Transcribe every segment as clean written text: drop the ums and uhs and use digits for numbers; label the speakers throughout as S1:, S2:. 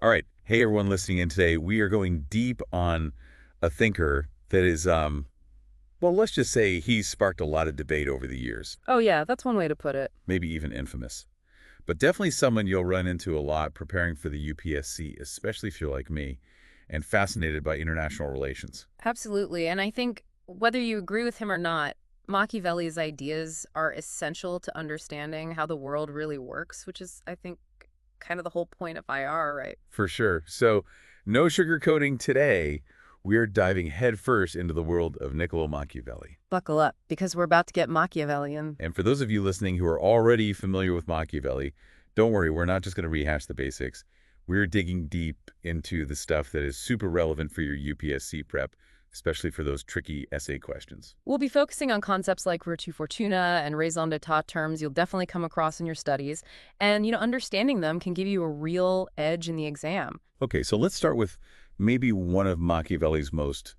S1: All right. Hey, everyone listening in today. We are going deep on a thinker that is, well, let's just say he's sparked a lot of debate over the years,
S2: Oh yeah, that's one way to put it.
S1: maybe even infamous. But definitely someone you'll run into a lot preparing for the UPSC, especially if you're like me and fascinated by international relations.
S2: Absolutely. And I think whether you agree with him or not, Machiavelli's ideas are essential to understanding how the world really works, which is, I think, kind of the whole point of IR, right?
S1: For sure. So, no sugarcoating today. We're diving headfirst into the world of Niccolo Machiavelli.
S2: Buckle up, because we're about to get Machiavellian.
S1: And for those of you listening who are already familiar with Machiavelli, don't worry, we're not just going to rehash the basics. We're digging deep into the stuff that is super relevant for your UPSC prep, especially for those tricky essay questions.
S2: We'll be focusing on concepts like virtue fortuna and raison d'etat terms you'll definitely come across in your studies. And, understanding them can give you a real edge in the exam.
S1: Okay, so let's start with maybe one of Machiavelli's most,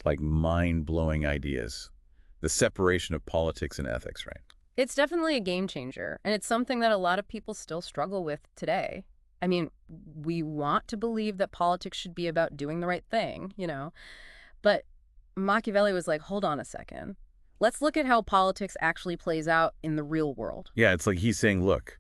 S1: mind-blowing ideas, the separation of politics and ethics, right?
S2: It's definitely a game changer, and it's something that a lot of people still struggle with today. I mean, we want to believe that politics should be about doing the right thing, but Machiavelli was like, hold on a second. Let's look at how politics actually plays out in the real world.
S1: Yeah, it's like he's saying, look,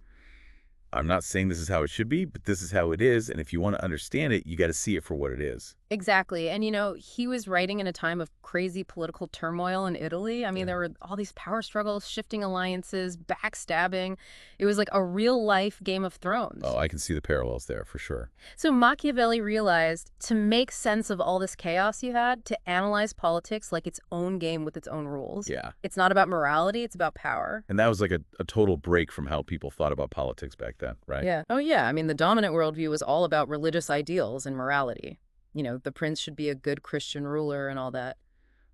S1: I'm not saying this is how it should be, but this is how it is, and if you want to understand it, you got to see it for what it is.
S2: Exactly. And, he was writing in a time of crazy political turmoil in Italy. I mean,
S1: Yeah.
S2: there were all these power struggles, shifting alliances, backstabbing. It was like a real life Game of Thrones.
S1: Oh, I can see the parallels there for sure.
S2: So Machiavelli realized to make sense of all this chaos you had, to analyze politics like its own game with its own rules.
S1: Yeah.
S2: It's not about morality, it's about power.
S1: And that was like a total break from how people thought about politics back then, right?
S2: Yeah. Oh, yeah. I mean, the dominant worldview was all about religious ideals and morality. The prince should be a good Christian ruler and all that.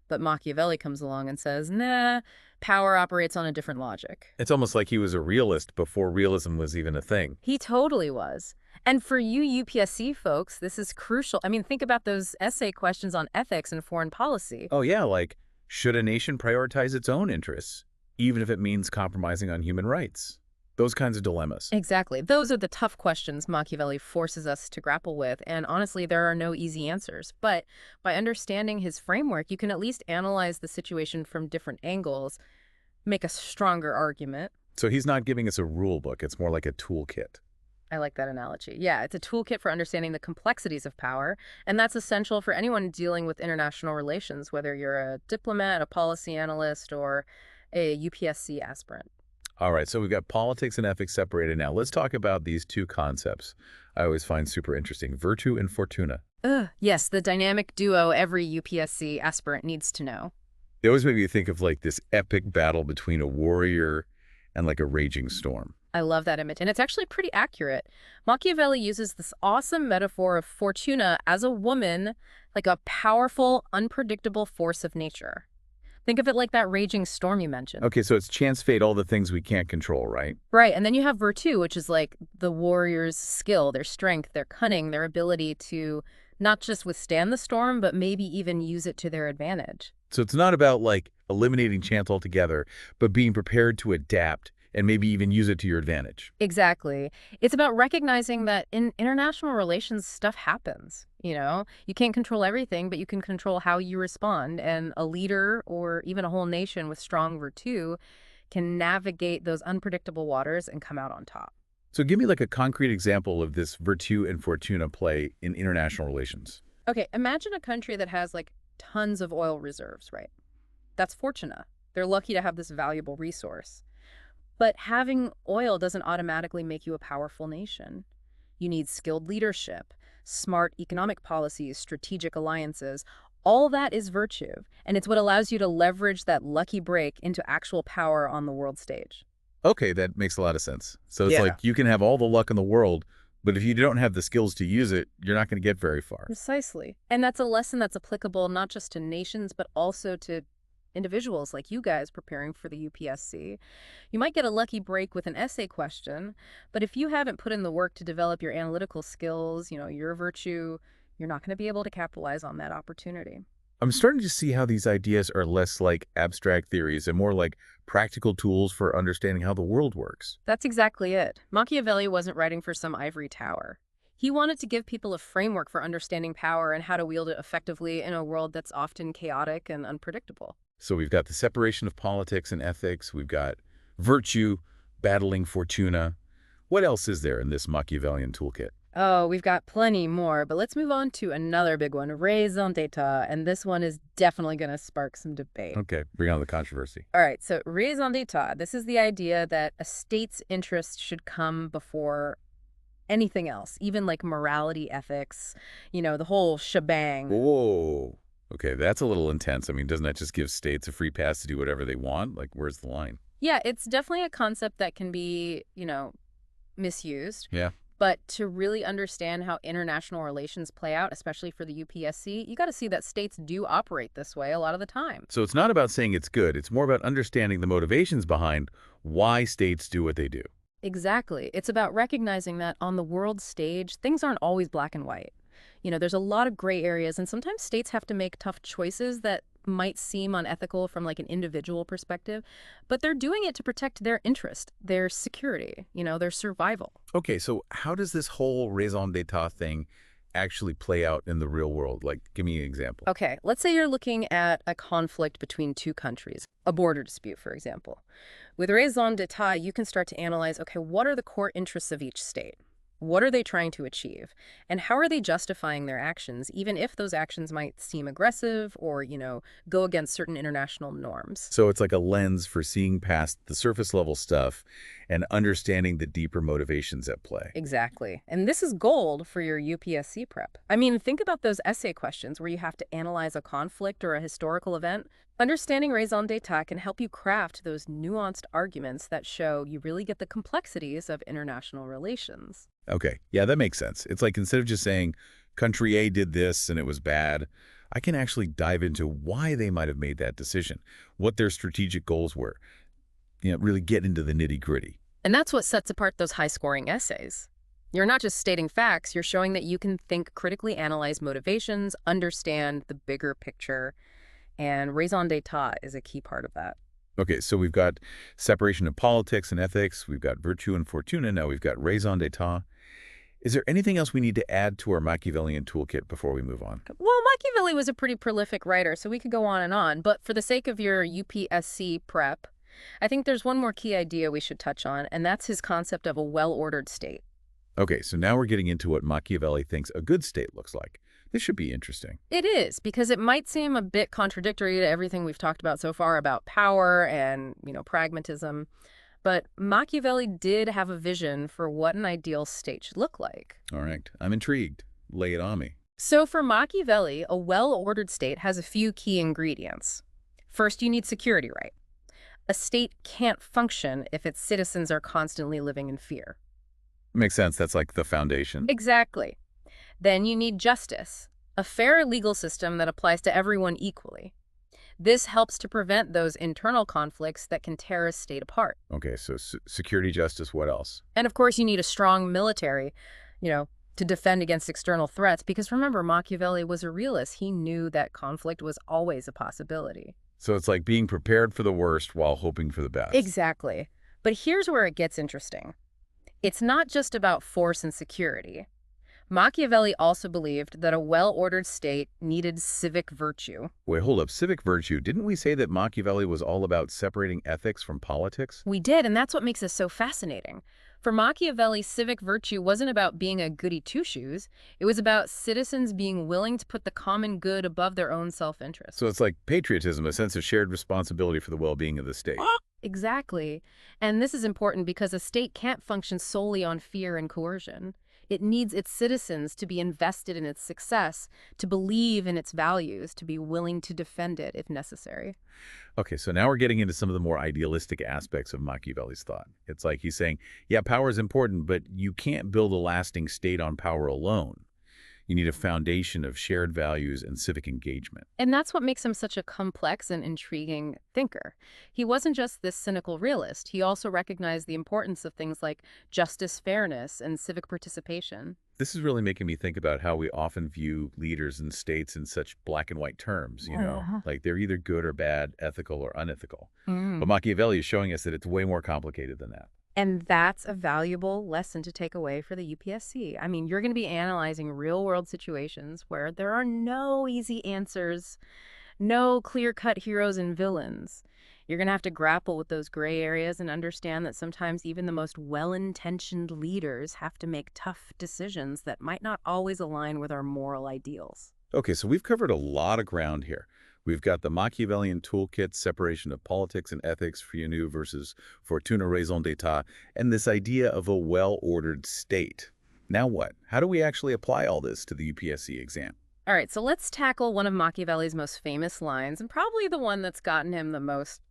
S2: But Machiavelli comes along and says, nah, power operates on a different logic.
S1: It's almost like he was a realist before realism was even a thing.
S2: He totally was. And for you UPSC folks, this is crucial. I mean, think about those essay questions on ethics and foreign policy.
S1: Oh, yeah, like, should a nation prioritize its own interests, even if it means compromising on human rights? Those kinds of dilemmas.
S2: Exactly. Those are the tough questions Machiavelli forces us to grapple with, and honestly, there are no easy answers. But by understanding his framework, you can at least analyze the situation from different angles, make a stronger argument.
S1: So he's not giving us a rule book. It's more like a toolkit.
S2: I like that analogy. Yeah, it's a toolkit for understanding the complexities of power, and that's essential for anyone dealing with international relations, whether you're a diplomat, a policy analyst, or a UPSC aspirant.
S1: All right, so we've got politics and ethics separated now. Let's talk about these two concepts I always find super interesting, virtue and fortuna.
S2: Yes, the dynamic duo every UPSC aspirant needs to know.
S1: They always make me think of like this epic battle between a warrior and like a raging storm.
S2: I love that image, and it's actually pretty accurate. Machiavelli uses this awesome metaphor of fortuna as a woman, like a powerful, unpredictable force of nature. Think of it like that raging storm you mentioned.
S1: Okay, so it's chance, fate, all the things we can't control, right?
S2: Right, and then you have virtue, which is like the warrior's skill, their strength, their cunning, their ability to not just withstand the storm, but maybe even use it to their advantage.
S1: So it's not about like eliminating chance altogether, but being prepared to adapt and maybe even use it to your advantage.
S2: Exactly. It's about recognizing that in international relations, stuff happens. You can't control everything, but you can control how you respond. And a leader or even a whole nation with strong virtue can navigate those unpredictable waters and come out on top.
S1: So give me like a concrete example of this virtue and fortuna play in international relations.
S2: Okay, imagine a country that has like tons of oil reserves, right? That's fortuna. They're lucky to have this valuable resource. But having oil doesn't automatically make you a powerful nation. You need skilled leadership, smart economic policies, strategic alliances. All that is virtue, and it's what allows you to leverage that lucky break into actual power on the world stage.
S1: Okay, that makes a lot of sense. So it's
S2: Yeah.
S1: like you can have all the luck in the world, but if you don't have the skills to use it, you're not going to get very far.
S2: Precisely. And that's a lesson that's applicable not just to nations, but also to individuals like you guys preparing for the UPSC. You might get a lucky break with an essay question, but if you haven't put in the work to develop your analytical skills, your virtue, you're not going to be able to capitalize on that opportunity.
S1: I'm starting to see how these ideas are less like abstract theories and more like practical tools for understanding how the world works.
S2: That's exactly it. Machiavelli wasn't writing for some ivory tower. He wanted to give people a framework for understanding power and how to wield it effectively in a world that's often chaotic and unpredictable.
S1: So we've got the separation of politics and ethics. We've got virtue, battling fortuna. What else is there in this Machiavellian toolkit?
S2: Oh, we've got plenty more, but let's move on to another big one, raison d'etat, and this one is definitely going to spark some debate.
S1: Okay, bring on the controversy.
S2: All right, so raison d'etat, this is the idea that a state's interests should come before anything else, even like morality, ethics, the whole shebang.
S1: Whoa. Okay, that's a little intense. I mean, doesn't that just give states a free pass to do whatever they want? Like, where's the line?
S2: Yeah, it's definitely a concept that can be, misused.
S1: Yeah.
S2: But to really understand how international relations play out, especially for the UPSC, you got to see that states do operate this way a lot of the time.
S1: So it's not about saying it's good. It's more about understanding the motivations behind why states do what they do.
S2: Exactly. It's about recognizing that on the world stage, things aren't always black and white. There's a lot of gray areas, and sometimes states have to make tough choices that might seem unethical from like an individual perspective, but they're doing it to protect their interest, their security, their survival.
S1: Okay, so how does this whole raison d'etat thing actually play out in the real world? Like, give me an example.
S2: Okay, let's say you're looking at a conflict between two countries, a border dispute, for example. With raison d'etat, you can start to analyze, okay, what are the core interests of each state? What are they trying to achieve? And how are they justifying their actions, even if those actions might seem aggressive or, go against certain international norms?
S1: So it's like a lens for seeing past the surface level stuff and understanding the deeper motivations at play.
S2: Exactly. And this is gold for your UPSC prep. I mean, think about those essay questions where you have to analyze a conflict or a historical event. Understanding raison d'etat can help you craft those nuanced arguments that show you really get the complexities of international relations.
S1: Okay, yeah, that makes sense. It's like instead of just saying, country A did this and it was bad, I can actually dive into why they might have made that decision, what their strategic goals were, really get into the nitty-gritty.
S2: And that's what sets apart those high-scoring essays. You're not just stating facts, you're showing that you can think, critically analyze motivations, understand the bigger picture, and raison d'etat is a key part of that.
S1: Okay, so we've got separation of politics and ethics, we've got virtue and fortuna, now we've got raison d'etat. Is there anything else we need to add to our Machiavellian toolkit before we move on?
S2: Well, Machiavelli was a pretty prolific writer, so we could go on, but for the sake of your UPSC prep, I think there's one more key idea we should touch on, and that's his concept of a well-ordered state.
S1: Okay, so now we're getting into what Machiavelli thinks a good state looks like. This should be interesting.
S2: It is, because it might seem a bit contradictory to everything we've talked about so far about power and, pragmatism. But Machiavelli did have a vision for what an ideal state should look like.
S1: All right, I'm intrigued. Lay it on me.
S2: So for Machiavelli, a well-ordered state has a few key ingredients. First, you need security, right? A state can't function if its citizens are constantly living in fear.
S1: Makes sense. That's like the foundation.
S2: Exactly. Then you need justice, a fair legal system that applies to everyone equally. This helps to prevent those internal conflicts that can tear a state apart.
S1: Okay, so security, justice, what else?
S2: And of course, you need a strong military, to defend against external threats, because remember, Machiavelli was a realist. He knew that conflict was always a possibility.
S1: So it's like being prepared for the worst while hoping for the best.
S2: Exactly. But here's where it gets interesting. It's not just about force and security. Machiavelli also believed that a well-ordered state needed civic virtue.
S1: Wait, hold up. Civic virtue. Didn't we say that Machiavelli was all about separating ethics from politics?
S2: We did, and that's what makes this so fascinating. For Machiavelli, civic virtue wasn't about being a goody two-shoes. It was about citizens being willing to put the common good above their own self-interest.
S1: So it's like patriotism, a sense of shared responsibility for the well-being of the state.
S2: Exactly. And this is important because a state can't function solely on fear and coercion. It needs its citizens to be invested in its success, to believe in its values, to be willing to defend it if necessary.
S1: Okay, so now we're getting into some of the more idealistic aspects of Machiavelli's thought. It's like he's saying, yeah, power is important, but you can't build a lasting state on power alone. You need a foundation of shared values and civic engagement.
S2: And that's what makes him such a complex and intriguing thinker. He wasn't just this cynical realist. He also recognized the importance of things like justice, fairness, and civic participation.
S1: This is really making me think about how we often view leaders and states in such black and white terms, like they're either good or bad, ethical or unethical. But Machiavelli is showing us that it's way more complicated than that.
S2: And that's a valuable lesson to take away for the UPSC. I mean, you're going to be analyzing real-world situations where there are no easy answers, no clear-cut heroes and villains. You're going to have to grapple with those gray areas and understand that sometimes even the most well-intentioned leaders have to make tough decisions that might not always align with our moral ideals.
S1: Okay, so we've covered a lot of ground here. We've got the Machiavellian toolkit, separation of politics and ethics, Freinet versus Fortuna raison d'etat, and this idea of a well-ordered state. Now what? How do we actually apply all this to the UPSC exam?
S2: All right, so let's tackle one of Machiavelli's most famous lines, and probably the one that's gotten him the most,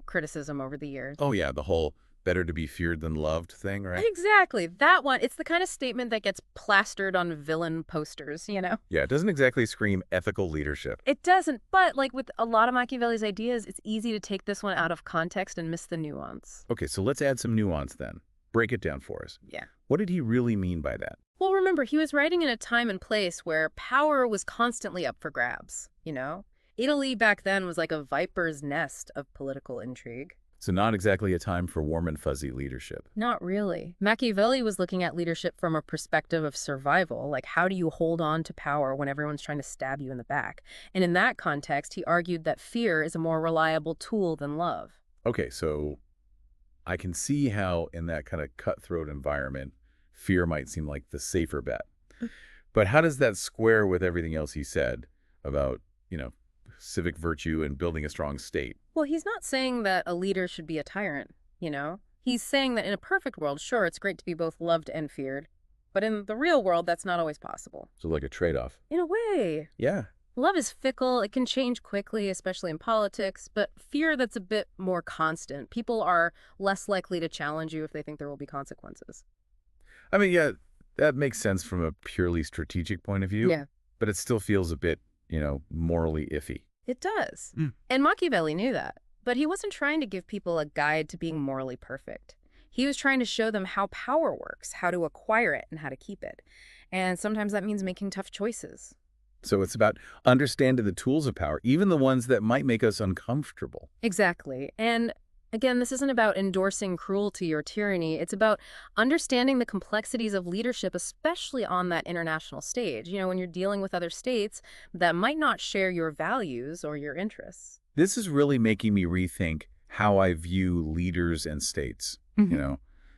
S2: criticism over the years.
S1: Oh yeah, the whole better to be feared than loved thing, right?
S2: Exactly, that one. It's the kind of statement that gets plastered on villain posters.
S1: Yeah, it doesn't exactly scream ethical leadership.
S2: It doesn't, but like with a lot of Machiavelli's ideas, it's easy to take this one out of context and miss the nuance.
S1: Okay, so let's add some nuance then. Break it down for us.
S2: Yeah.
S1: What did he really mean by that?
S2: Well, remember, he was writing in a time and place where power was constantly up for grabs. Italy back then was like a viper's nest of political intrigue.
S1: So not exactly a time for warm and fuzzy leadership.
S2: Not really. Machiavelli was looking at leadership from a perspective of survival, like how do you hold on to power when everyone's trying to stab you in the back? And in that context, he argued that fear is a more reliable tool than love.
S1: Okay, so I can see how in that kind of cutthroat environment, fear might seem like the safer bet. But how does that square with everything else he said about, civic virtue and building a strong state?
S2: Well, he's not saying that a leader should be a tyrant. He's saying that in a perfect world, sure, it's great to be both loved and feared. But in the real world, that's not always possible.
S1: So like a trade-off.
S2: In a way.
S1: Yeah.
S2: Love is fickle. It can change quickly, especially in politics. But fear that's a bit more constant. People are less likely to challenge you if they think there will be consequences.
S1: I mean, yeah, that makes sense from a purely strategic point of view.
S2: Yeah.
S1: But it still feels a bit, morally iffy.
S2: It does.
S1: Mm.
S2: And Machiavelli knew that. But he wasn't trying to give people a guide to being morally perfect. He was trying to show them how power works, how to acquire it, and how to keep it. And sometimes that means making tough choices.
S1: So it's about understanding the tools of power, even the ones that might make us uncomfortable.
S2: Exactly. And again, this isn't about endorsing cruelty or tyranny. It's about understanding the complexities of leadership, especially on that international stage. When you're dealing with other states that might not share your values or your interests.
S1: This is really making me rethink how I view leaders and states.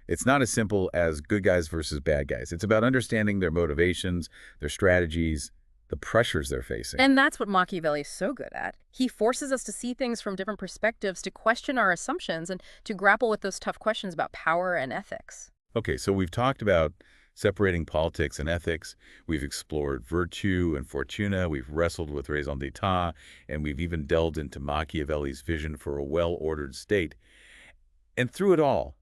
S1: It's not as simple as good guys versus bad guys. It's about understanding their motivations, their strategies, the pressures they're facing.
S2: And that's what Machiavelli is so good at. He forces us to see things from different perspectives, to question our assumptions, and to grapple with those tough questions about power and ethics.
S1: Okay, so we've talked about separating politics and ethics. We've explored virtue and fortuna. We've wrestled with raison d'etat, and we've even delved into Machiavelli's vision for a well-ordered state. And through it all,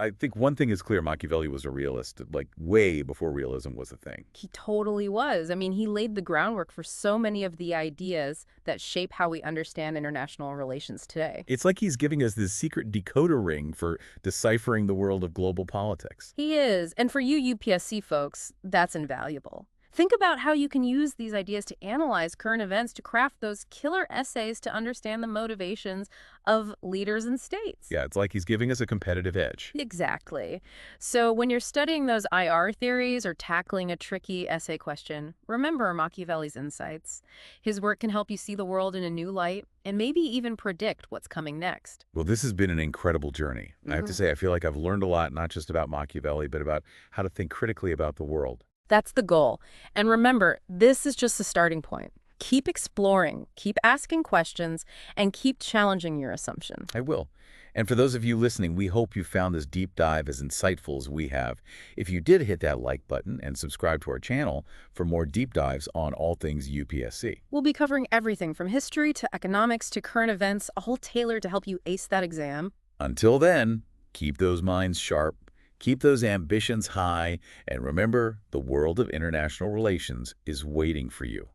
S1: I think one thing is clear: Machiavelli was a realist, like way before realism was a thing.
S2: He totally was. I mean, he laid the groundwork for so many of the ideas that shape how we understand international relations today.
S1: It's like he's giving us this secret decoder ring for deciphering the world of global politics.
S2: He is. And for you UPSC folks, that's invaluable. Think about how you can use these ideas to analyze current events, to craft those killer essays to understand the motivations of leaders and states.
S1: Yeah, it's like he's giving us a competitive edge.
S2: Exactly. So when you're studying those IR theories or tackling a tricky essay question, remember Machiavelli's insights. His work can help you see the world in a new light and maybe even predict what's coming next.
S1: Well, this has been an incredible journey. I have to say, I feel like I've learned a lot, not just about Machiavelli, but about how to think critically about the world.
S2: That's the goal. And remember, this is just the starting point. Keep exploring, keep asking questions, and keep challenging your assumptions.
S1: I will. And for those of you listening, we hope you found this deep dive as insightful as we have. If you did, hit that like button and subscribe to our channel for more deep dives on all things UPSC.
S2: We'll be covering everything from history to economics to current events, all tailored to help you ace that exam.
S1: Until then, keep those minds sharp, keep those ambitions high, and remember, the world of international relations is waiting for you.